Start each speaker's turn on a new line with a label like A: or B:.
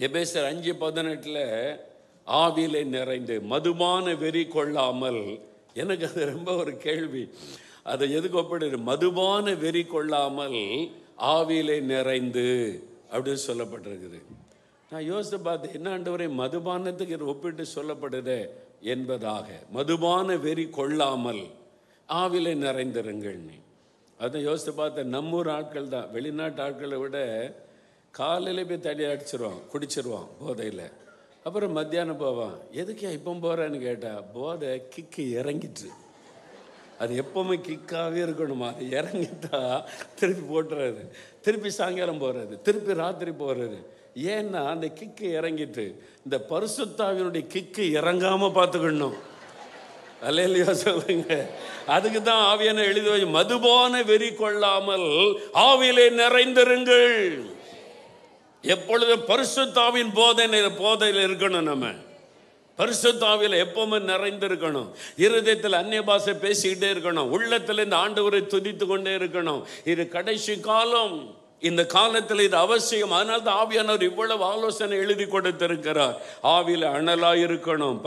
A: எபேசியர் 5:18 ஆவியிலே நிறைந்து மதுபான வெறி கொள்ளாமல். எனக்கு அது ரொம்ப ஒரு கேள்வி. அதை எதுக்கு ஒப்பிடுது? மதுபான வெறி கொள்ளாமல் ஆவியிலே நிறைந்து அப்படின்னு சொல்லப்பட்டிருக்குது. நான் யோசித்து பார்த்தேன், என்ன ஆண்டவரே மதுபானத்துக்கு ஒப்பிட்டு சொல்லப்படுதே என்பதாக. மதுபான வெறி கொள்ளாமல் ஆவிலே நிறைந்திருங்கள். அதை யோசித்து பார்த்தேன். நம்மூர் ஆட்கள் தான், வெளிநாட்டு ஆட்களை விட காலையில் போய் தடி அடிச்சிருவான், குடிச்சிருவான் போதையில். அப்புறம் மத்தியானம் போவான். எதுக்கு இப்போ போகிறேன்னு கேட்டால், போதை கிக்கு இறங்கிட்டு, அது எப்போவுமே கிக்காகவே இருக்கணுமா, அது இறங்கிட்டா திருப்பி போட்டுறது, திருப்பி சாயங்காலம் போகிறது, திருப்பி ராத்திரி போகிறது. ஏன்னா அந்த கிக்கு இறங்கிட்டு. இந்த பரிசுத்தாவினுடைய கிக்கு இறங்காமல் பார்த்துக்கணும். அல்லேலூயா சொல்லுங்க. அதுக்கு தான் ஆவியான எழுதி வை, மதுபான வெறி கொள்ளாமல் ஆவியிலே நிறைந்திருங்கள். எப்பொழுதும் பரிசுத்தாவின் போதையில் இருக்கணும். நம்ம பரிசுத்தாவில எப்பவுமே நிறைந்திருக்கணும். இருதயத்தில் அந்நிய பாஷை பேசிக்கிட்டே இருக்கணும். உள்ளத்தில் இந்த ஆண்டவரை துதித்து கொண்டே இருக்கணும். இது கடைசி காலம். இந்த காலத்தில் இது அவசியம். அதனால தான் ஆவியானவர் இவ்வளவு ஆலோசனை எழுதி கொடுத்திருக்கிறார். ஆவியில அனலாயிருக்கணும்.